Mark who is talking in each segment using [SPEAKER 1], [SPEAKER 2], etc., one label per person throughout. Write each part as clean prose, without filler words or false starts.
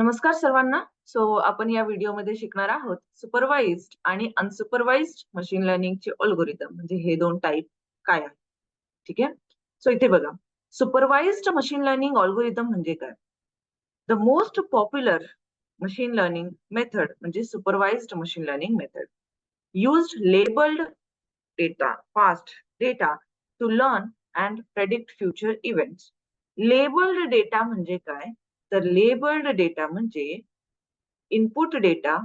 [SPEAKER 1] नमस्कार सर्वांना. आपण या व्हिडिओमध्ये शिकणार आहोत सुपरवाइज्ड आणि अनसुपरवाइज्ड मशीन लर्निंगचे अल्गोरिदम म्हणजे हे दोन टाइप काय आहेत. ठीक आहे. इथे बघा, सुपरवाइज्ड मशीन लर्निंग अल्गोरिदम म्हणजे काय? The most popular machine learning method म्हणजे supervised machine learning method used labeled data, past data to learn and predict future events. Labeled data म्हणजे काय? तर labeled data म्हणजे input data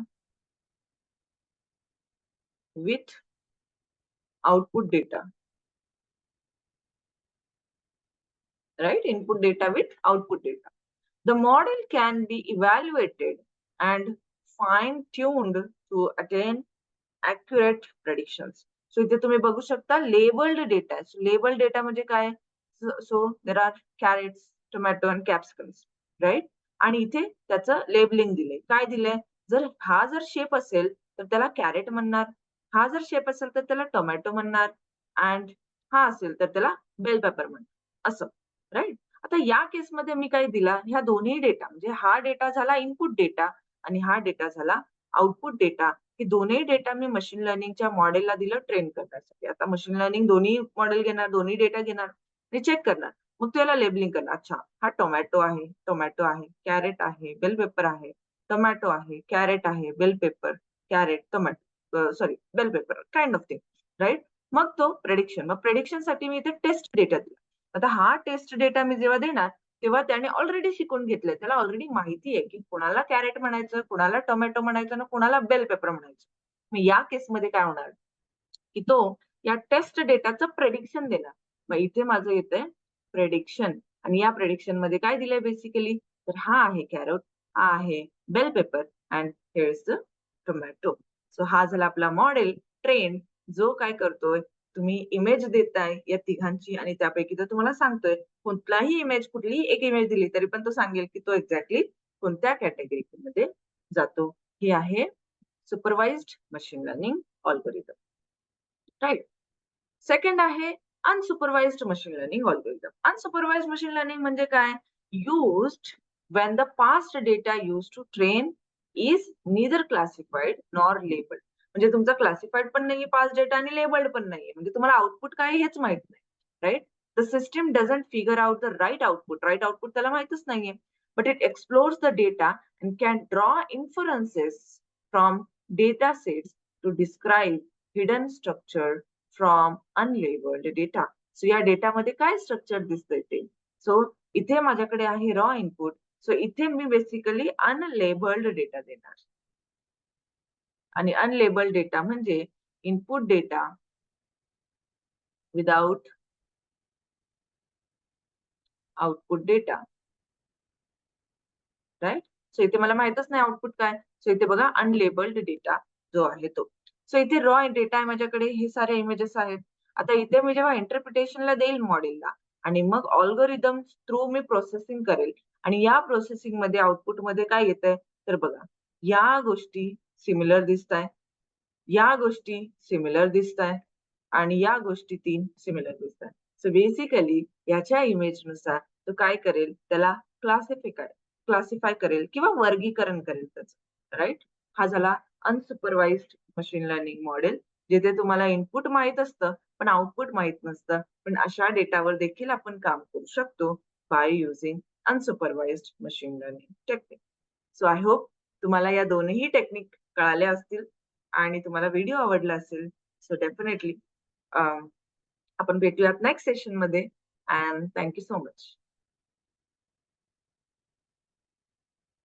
[SPEAKER 1] with output data, right? Input data with output data. The model can be evaluated and fine-tuned to attain accurate predictions. So इथे तुम्ही बघू शकता labeled data. So labeled data म्हणजे काय? So there are carrots, tomato and capsicums, right? आणि इथे त्याचं labelling दिलंय. काय दिलंय? जर शेप असेल तर त्याला कॅरेट म्हणणार. हा जर शेप असेल तर त्याला टोमॅटो म्हणणार. अँड हा असेल तर त्याला बेल पेपर म्हणणार. असं, राईट? आता या केसमध्ये मी काय दिला? ह्या दोन्ही डेटा म्हणजे हा डेटा झाला इनपुट डेटा आणि हा डेटा झाला आउटपुट डेटा. हे दोन्ही डेटा मी मशीन लर्निंगच्या मॉडेलला दिलं ट्रेन करण्यासाठी. आता मशीन लर्निंग दोन्ही मॉडेल घेणार, दोन्ही डेटा घेणार आणि चेक करणार. मग त्याला लेबलिंग करणार. अच्छा, हा टोमॅटो आहे, टोमॅटो आहे, कॅरेट आहे, बेल पेपर आहे, टोमॅटो आहे, कॅरेट आहे, bell pepper, carrot, tomato, sorry bell pepper, kind of thing, right? मग तो प्रेडिक्शन. मग प्रेडिक्शन साठी मी इथे टेस्ट डेटा दिला. आता हा टेस्ट डेटा मी जेव्हा देणार तेव्हा त्याने ऑलरेडी शिकून घेतलंय. त्याला ऑलरेडी माहिती आहे की कोणाला कॅरेट म्हणायचं, कोणाला टोमॅटो म्हणायचं आणि कोणाला बेल पेपर म्हणायचं. मग या केसमध्ये काय होणार की तो या टेस्ट डेटाचं प्रेडिक्शन देणार. मग इथे माझं येतंय प्रेडिक्शन आणि या प्रेडिक्शन मध्ये काय दिलंय बेसिकली? तर हा आहे कॅरेट, हा आहे bell pepper and here is the tomato. So हा झाला आपला मॉडेल ट्रेन, जो काय करतोय, तुम्ही इमेज देताय या तिघांची आणि त्यापैकी तो तुम्हाला सांगतोय कुठलाही इमेज, कुठलीही एक इमेज दिली तरी पण तो सांगेल की तो एक्झॅक्टली कोणत्या कॅटेगरी मध्ये जातो. हे आहे supervised machine learning algorithm, right? Second आहे unsupervised machine learning algorithm. Unsupervised machine learning म्हणजे काय? Used when the past data used to train is neither classified nor labeled. म्हणजे तुमचा क्लासिफाईड पण नाहीये पास्ट डेटा आणि लेबल्ड पण नाहीये. म्हणजे तुम्हाला आउटपुट काय हेच माहित नाही, right? The system doesn't figure out the right output. Right output त्याला माहितच नाहीये. But it explores the data and can draw inferences from data sets to describe hidden structure from unlabelled data. So या डेटामध्ये काय structure दिसतंय ते. So इथे माझ्याकडे आहे रॉ इनपुट. सो इथे मी बेसिकली अनलेबल्ड डेटा देणार आणि अनलेबल्ड डेटा म्हणजे input data without output data, right? So इथे मला माहितच नाही आउटपुट काय. सो इथे बघा अनलेबल्ड डेटा जो आहे तो. सो इथे रॉ डेटा आहे माझ्याकडे, हे सारे इमेजेस आहेत. आता इथे मी जेव्हा इंटरप्रिटेशनला देईल मॉडेलला आणि मग अल्गोरिदम थ्रू मी प्रोसेसिंग करेल आणि या प्रोसेसिंग मध्ये आउटपुट मध्ये काय येतंय तर बघा, या गोष्टी सिमिलर दिसताय, या गोष्टी सिमिलर दिसताय आणि या गोष्टी 3 सिमिलर दिसताय. सो बेसिकली याच्या इमेजनुसार तो काय करेल, त्याला क्लासिफाय करेल किंवा वर्गीकरण करेल त्याचं, राईट? हा झाला अनसुपरवाइज्ड मशीन लर्निंग मॉडेल, जिथे तुम्हाला इनपुट माहित असतं पण आउटपुट माहित नसतं. पण अशा डेटावर देखील आपण काम करू शकतो by using unsupervised machine learning technique. So I hope तुम्हाला या दोन्ही टेक्निक कळाल्या असतील आणि तुम्हाला व्हिडिओ आवडला असेल. सो डेफिनेटली आपण भेटूयात नेक्स्ट सेशन मध्ये. And thank you so much.